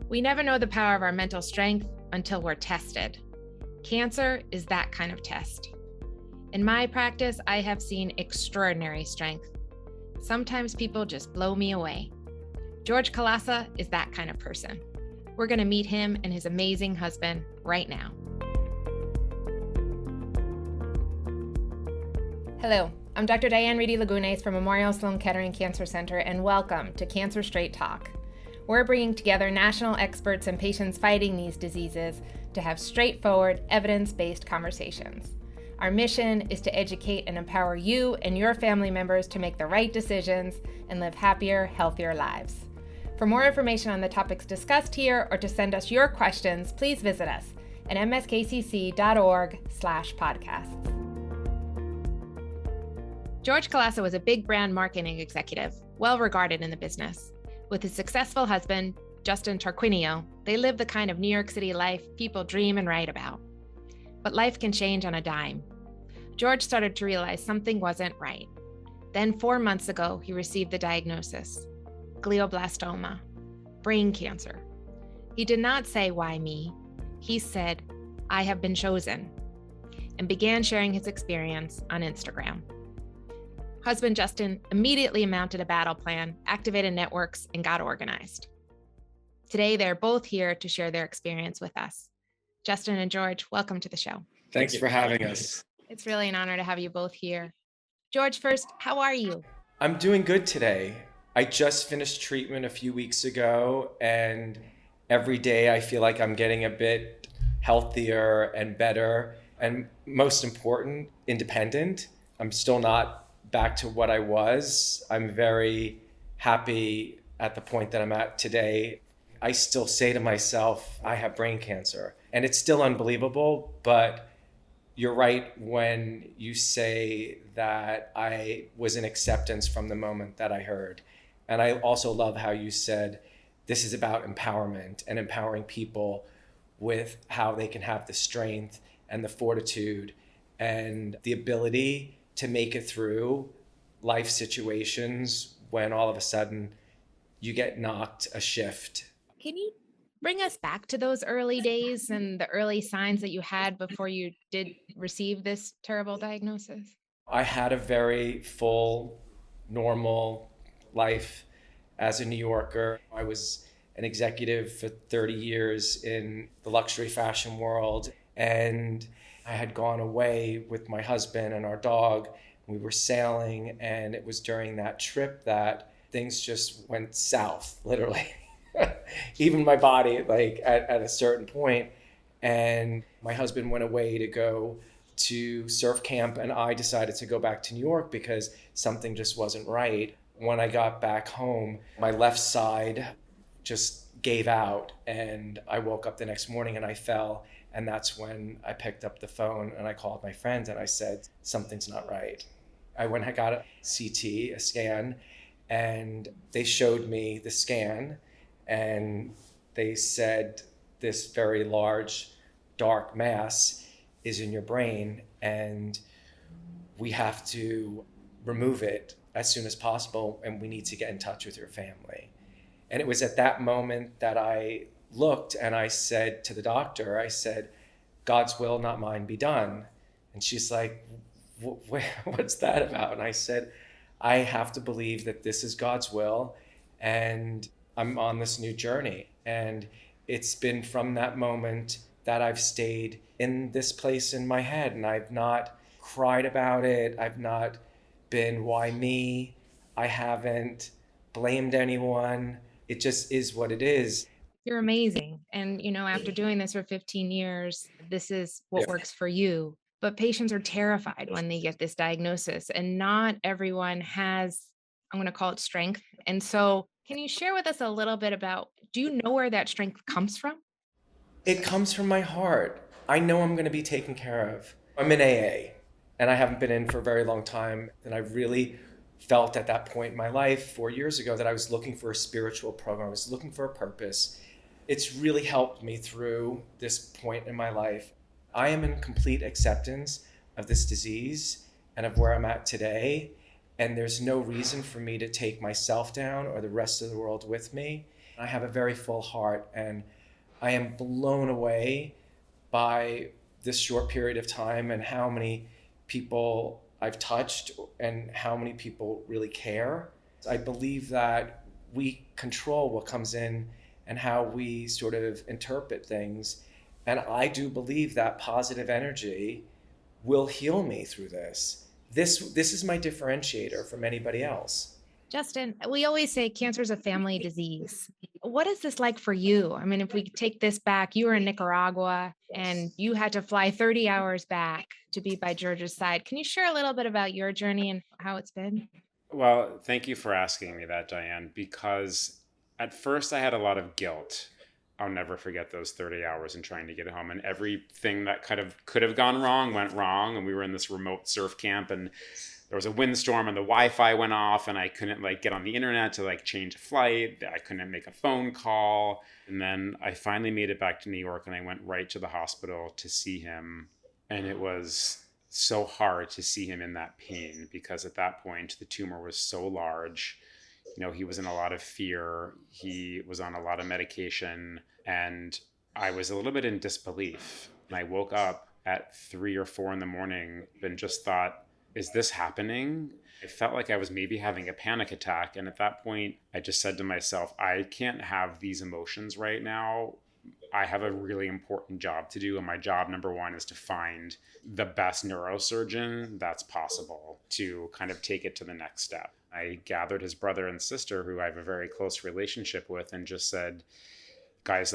We never know the power of our mental strength until we're tested. Cancer is that kind of test. In my practice, I have seen extraordinary strength. Sometimes people just blow me away. George Kalasa is that kind of person. We're going to meet him and his amazing husband right now. Hello, I'm Dr. Diane Reidy-Lagunes from Memorial Sloan Kettering Cancer Center, and welcome to Cancer Straight Talk. We're bringing together national experts and patients fighting these diseases to have straightforward, evidence-based conversations. Our mission is to educate and empower you and your family members to make the right decisions and live happier, healthier lives. For more information on the topics discussed here or to send us your questions, please visit us at mskcc.org/podcasts. George Kalasa was a big brand marketing executive, well regarded in the business. With his successful husband, Justin Tarquinio, they live the kind of New York City life people dream and write about. But life can change on a dime. George started to realize something wasn't right. Then 4 months ago, he received the diagnosis: glioblastoma, brain cancer. He did not say, "Why me?" He said, "I have been chosen," and began sharing his experience on Instagram. Husband Justin immediately mounted a battle plan, activated networks, and got organized. Today, they're both here to share their experience with us. Justin and George, welcome to the show. Thanks for having us. It's really an honor to have you both here. George, first, how are you? I'm doing good today. I just finished treatment a few weeks ago, and every day I feel like I'm getting a bit healthier and better, and most important, independent. I'm still not back to what I was. I'm very happy at the point that I'm at today. I still say to myself, I have brain cancer, and it's still unbelievable, but you're right when you say that I was in acceptance from the moment that I heard. And I also love how you said this is about empowerment and empowering people with how they can have the strength and the fortitude and the ability to make it through life situations when all of a sudden you get knocked a shift. Can you bring us back to those early days and the early signs that you had before you did receive this terrible diagnosis? I had a very full, normal life as a New Yorker. I was an executive for 30 years in the luxury fashion world, and I had gone away with my husband and our dog. We were sailing, and it was during that trip that things just went south, literally. Even my body, like at a certain point. And my husband went away to go to surf camp, and I decided to go back to New York because something just wasn't right. When I got back home, my left side just gave out, and I woke up the next morning and I fell. And that's when I picked up the phone and I called my friend and I said, something's not right. I went and got a CT, a scan, and they showed me the scan, and they said this very large, dark mass is in your brain, and we have to remove it as soon as possible, and we need to get in touch with your family. And it was at that moment that I looked and I said to the doctor, I said, God's will, not mine, be done. And she's like, what's that about? And I said, I have to believe that this is God's will, and I'm on this new journey. And it's been from that moment that I've stayed in this place in my head, and I've not cried about it. I've not been, why me? I haven't blamed anyone. It just is what it is. You're amazing. And, after doing this for 15 years, this is what works for you. But patients are terrified when they get this diagnosis, and not everyone has, I'm going to call it strength. And so can you share with us a little bit about, do you know where that strength comes from? It comes from my heart. I know I'm going to be taken care of. I'm in AA, and I haven't been in for a very long time. And I really felt at that point in my life 4 years ago that I was looking for a spiritual program. I was looking for a purpose. It's really helped me through this point in my life. I am in complete acceptance of this disease and of where I'm at today. and there's no reason for me to take myself down or the rest of the world with me. I have a very full heart, and I am blown away by this short period of time and how many people I've touched and how many people really care. I believe that we control what comes in and how we sort of interpret things. And I do believe that positive energy will heal me through this. This is my differentiator from anybody else. Justin, we always say cancer is a family disease. What is this like for you? I mean, if we take this back, you were in Nicaragua and you had to fly 30 hours back to be by George's side. Can you share a little bit about your journey and how it's been? Well, thank you for asking me that, Diane, because at first I had a lot of guilt. I'll never forget those 30 hours and trying to get home, and everything that could have gone wrong went wrong. And we were in this remote surf camp, and there was a windstorm and the Wi-Fi went off, and I couldn't get on the internet to change a flight. I couldn't make a phone call. And then I finally made it back to New York, and I went right to the hospital to see him. And it was so hard to see him in that pain, because at that point the tumor was so large. He was in a lot of fear. He was on a lot of medication, and I was a little bit in disbelief. And I woke up at 3 or 4 in the morning and just thought, is this happening? I felt like I was maybe having a panic attack. And at that point, I just said to myself, I can't have these emotions right now. I have a really important job to do. And my job, number one, is to find the best neurosurgeon that's possible to kind of take it to the next step. I gathered his brother and sister, who I have a very close relationship with, and just said, guys,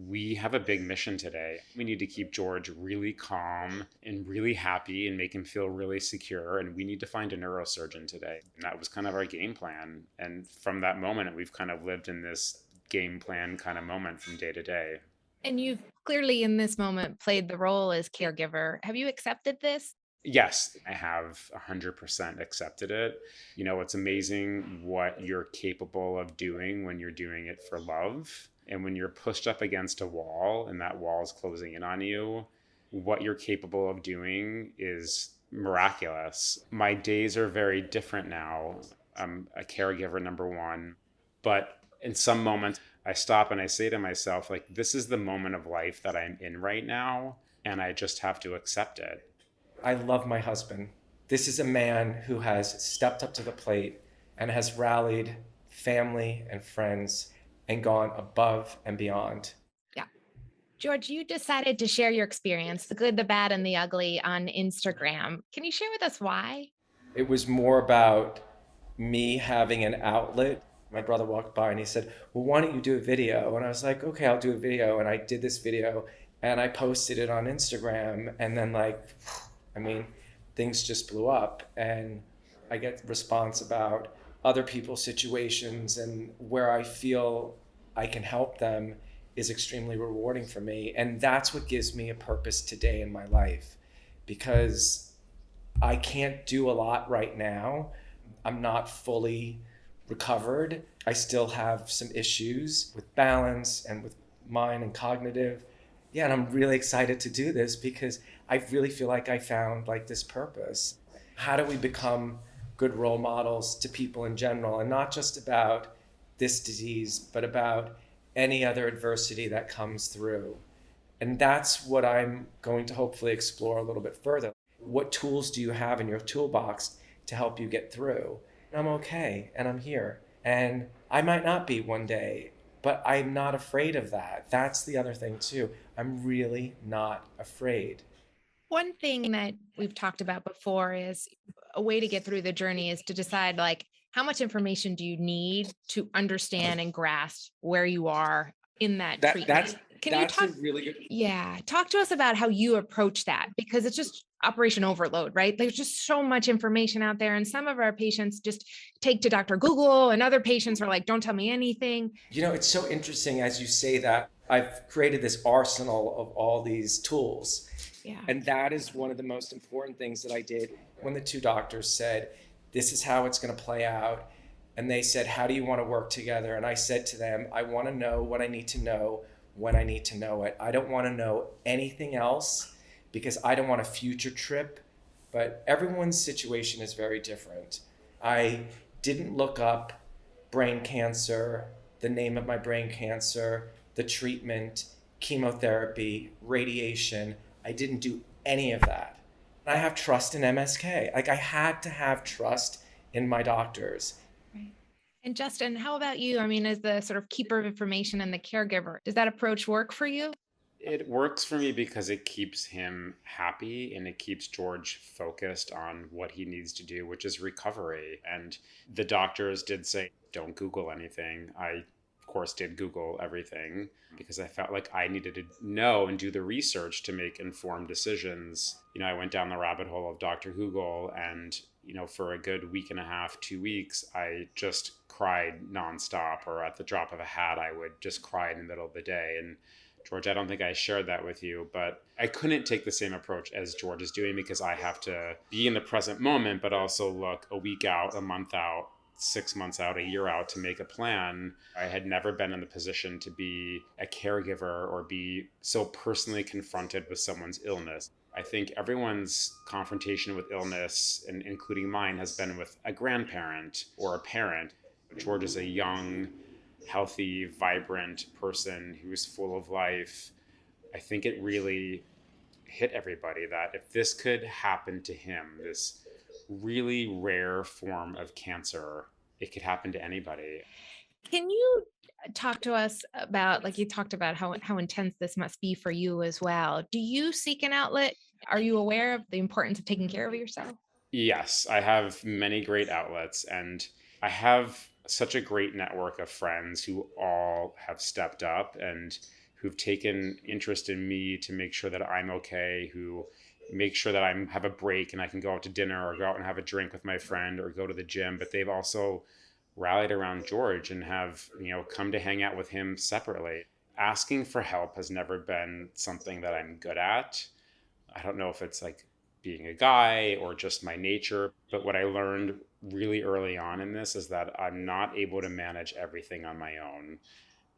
we have a big mission today. We need to keep George really calm and really happy and make him feel really secure. And we need to find a neurosurgeon today. And that was kind of our game plan. And from that moment, we've kind of lived in this game plan kind of moment from day to day. And you've clearly in this moment played the role as caregiver. Have you accepted this? Yes, I have 100% accepted it. It's amazing what you're capable of doing when you're doing it for love. And when you're pushed up against a wall and that wall is closing in on you, what you're capable of doing is miraculous. My days are very different now. I'm a caregiver, number one. But in some moments, I stop and I say to myself, this is the moment of life that I'm in right now, and I just have to accept it. I love my husband. This is a man who has stepped up to the plate and has rallied family and friends and gone above and beyond. Yeah. George, you decided to share your experience, the good, the bad, and the ugly on Instagram. Can you share with us why? It was more about me having an outlet. My brother walked by and he said, well, why don't you do a video? And I was like, okay, I'll do a video. And I did this video and I posted it on Instagram. And then things just blew up. And I get response about other people's situations, and where I feel I can help them is extremely rewarding for me. And that's what gives me a purpose today in my life, because I can't do a lot right now. I'm not fully recovered. I still have some issues with balance and with mind and cognitive. Yeah, and I'm really excited to do this because I really feel like I found this purpose. How do we become good role models to people in general, and not just about this disease, but about any other adversity that comes through? And that's what I'm going to hopefully explore a little bit further. What tools do you have in your toolbox to help you get through? I'm okay, and I'm here. And I might not be one day, but I'm not afraid of that. That's the other thing too. I'm really not afraid. One thing that we've talked about before is a way to get through the journey is to decide how much information do you need to understand and grasp where you are in that treatment. Can you talk? A really good. Yeah, talk to us about how you approach that, because it's just operation overload, right? There's just so much information out there, and some of our patients just take to Dr. Google, and other patients are like, "Don't tell me anything." It's so interesting as you say that. I've created this arsenal of all these tools. Yeah. And that is one of the most important things that I did when the two doctors said, this is how it's going to play out. And they said, how do you want to work together? And I said to them, I want to know what I need to know when I need to know it. I don't want to know anything else because I don't want a future trip, but everyone's situation is very different. I didn't look up brain cancer, the name of my brain cancer, the treatment, chemotherapy, radiation. I didn't do any of that. And I have trust in MSK. Like, I had to have trust in my doctors. Right. And Justin, how about you? I mean, as the sort of keeper of information and the caregiver, does that approach work for you? It works for me because it keeps him happy and it keeps George focused on what he needs to do, which is recovery. And the doctors did say, don't Google anything. I, of course, did Google everything because I felt like I needed to know and do the research to make informed decisions. I went down the rabbit hole of Dr. Google, and, for a good week and a half, 2 weeks, I just cried nonstop, or at the drop of a hat, I would just cry in the middle of the day. And George, I don't think I shared that with you, but I couldn't take the same approach as George is doing because I have to be in the present moment, but also look a week out, a month out, 6 months out, a year out to make a plan. I had never been in the position to be a caregiver or be so personally confronted with someone's illness. I think everyone's confrontation with illness, and including mine, has been with a grandparent or a parent. George is a young, healthy, vibrant person who's full of life. I think it really hit everybody that if this could happen to him, this really rare form of cancer, it could happen to anybody. Can you talk to us about, like you talked about how intense this must be for you as well. Do you seek an outlet? Are you aware of the importance of taking care of yourself? Yes, I have many great outlets, and I have such a great network of friends who all have stepped up and who've taken interest in me to make sure that I'm okay, who make sure that I have a break and I can go out to dinner or go out and have a drink with my friend or go to the gym. But they've also rallied around George and have, come to hang out with him separately. Asking for help has never been something that I'm good at. I don't know if it's like being a guy or just my nature, but what I learned really early on in this is that I'm not able to manage everything on my own.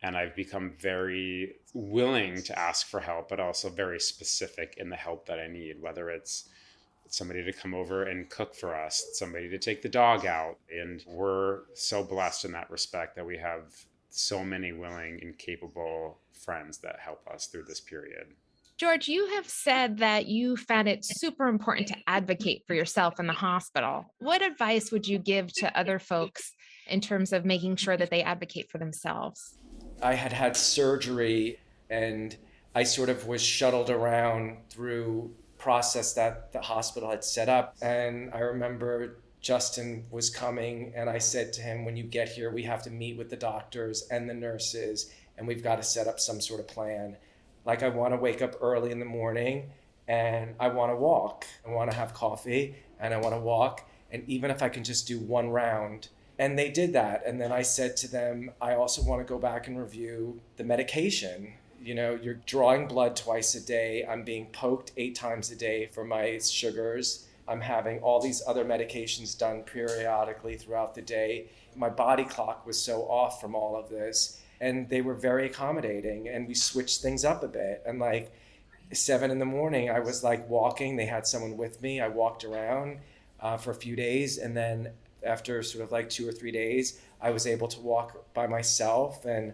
And I've become very willing to ask for help, but also very specific in the help that I need, whether it's somebody to come over and cook for us, somebody to take the dog out. And we're so blessed in that respect that we have so many willing and capable friends that help us through this period. George, you have said that you found it super important to advocate for yourself in the hospital. What advice would you give to other folks in terms of making sure that they advocate for themselves? I had surgery, and I sort of was shuttled around through process that the hospital had set up. And I remember Justin was coming, and I said to him, when you get here, we have to meet with the doctors and the nurses, and we've got to set up some sort of plan. Like, I want to wake up early in the morning and I want to walk. I want to have coffee and I want to walk. And even if I can just do one round. And they did that. And then I said to them, I also want to go back and review the medication. You're drawing blood twice a day. I'm being poked 8 times a day for my sugars. I'm having all these other medications done periodically throughout the day. My body clock was so off from all of this. And they were very accommodating, and we switched things up a bit. And like 7 a.m, I was like walking. They had someone with me. I walked around for a few days. And then after sort of like 2 or 3 days, I was able to walk by myself. And,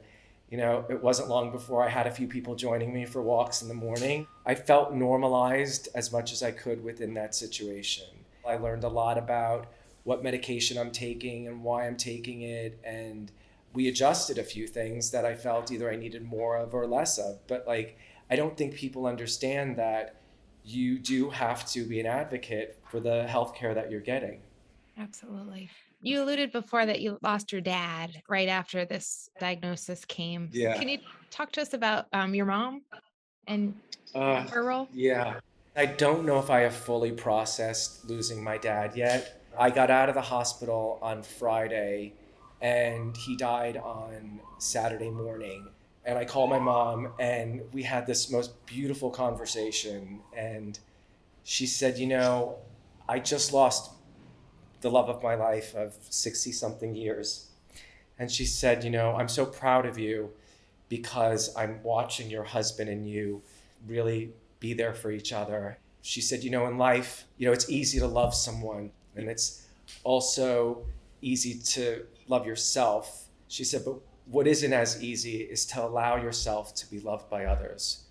it wasn't long before I had a few people joining me for walks in the morning. I felt normalized as much as I could within that situation. I learned a lot about what medication I'm taking and why I'm taking it. And we adjusted a few things that I felt either I needed more of or less of. But I don't think people understand that you do have to be an advocate for the healthcare that you're getting. Absolutely. You alluded before that you lost your dad right after this diagnosis came. Yeah. Can you talk to us about your mom and her role? Yeah. I don't know if I have fully processed losing my dad yet. I got out of the hospital on Friday, and he died on Saturday morning. And I called my mom, and we had this most beautiful conversation. And she said, I just lost the love of my life of 60-something years. And she said, I'm so proud of you because I'm watching your husband and you really be there for each other. She said, in life, it's easy to love someone, and it's also easy to love yourself. She said, but what isn't as easy is to allow yourself to be loved by others.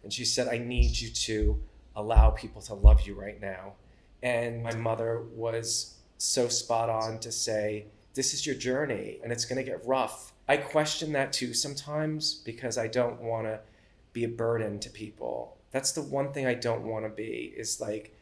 And she said, I need you to allow people to love you right now. And my mother was so spot on to say, this is your journey and it's going to get rough. I question that too sometimes because I don't want to be a burden to people. That's the one thing I don't want to be, is like,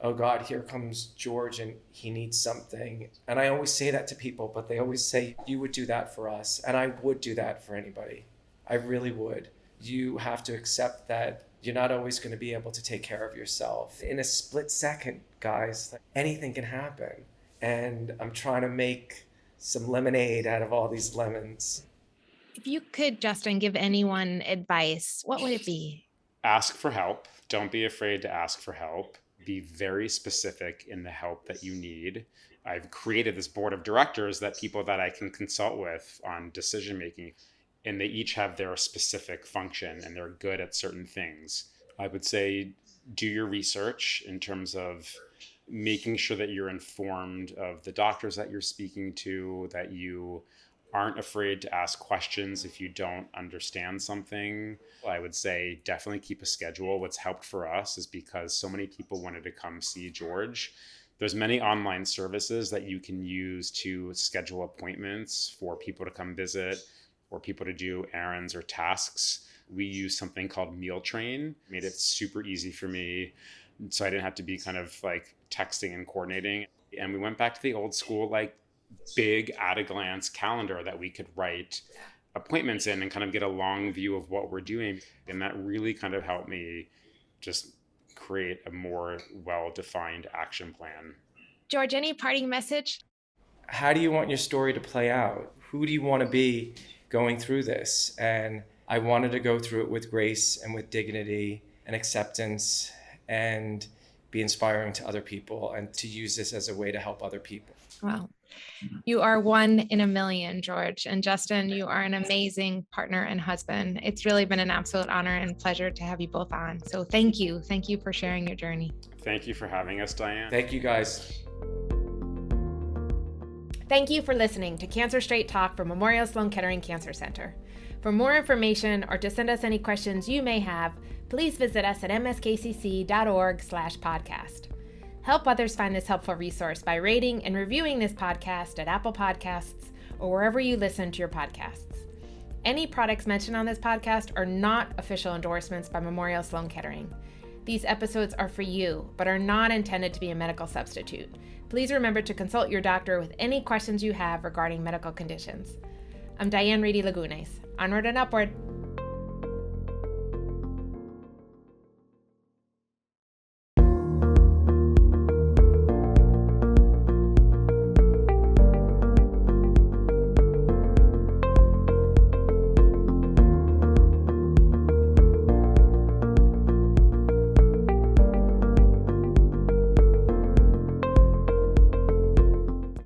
oh God, here comes George and he needs something. And I always say that to people, but they always say, you would do that for us. And I would do that for anybody. I really would. You have to accept that you're not always going to be able to take care of yourself. In a split second, guys, like, anything can happen. And I'm trying to make some lemonade out of all these lemons. If you could, Justin, give anyone advice, what would it be? Ask for help. Don't be afraid to ask for help. Be very specific in the help that you need. I've created this board of directors that people that I can consult with on decision making, and they each have their specific function and they're good at certain things. I would say do your research in terms of making sure that you're informed of the doctors that you're speaking to, that you aren't afraid to ask questions if you don't understand something. I would say definitely keep a schedule. What's helped for us is because so many people wanted to come see George. There's many online services that you can use to schedule appointments for people to come visit or people to do errands or tasks. We use something called Meal Train. Made it super easy for me, so I didn't have to be kind of like texting and coordinating. And we went back to the old school, like big at a glance calendar that we could write appointments in and kind of get a long view of what we're doing. And that really kind of helped me just create a more well-defined action plan. George, any parting message? How do you want your story to play out? Who do you want to be going through this? And I wanted to go through it with grace and with dignity and acceptance and be inspiring to other people and to use this as a way to help other people. Well, you are one in a million, George. And Justin, you are an amazing partner and husband. It's really been an absolute honor and pleasure to have you both on. So thank you. Thank you for sharing your journey. Thank you for having us, Diane. Thank you, guys. Thank you for listening to Cancer Straight Talk from Memorial Sloan Kettering Cancer Center. For more information or to send us any questions you may have, please visit us at mskcc.org/podcast. Help others find this helpful resource by rating and reviewing this podcast at Apple Podcasts or wherever you listen to your podcasts. Any products mentioned on this podcast are not official endorsements by Memorial Sloan Kettering. These episodes are for you, but are not intended to be a medical substitute. Please remember to consult your doctor with any questions you have regarding medical conditions. I'm Diane Reidy-Lagunes. Onward and upward.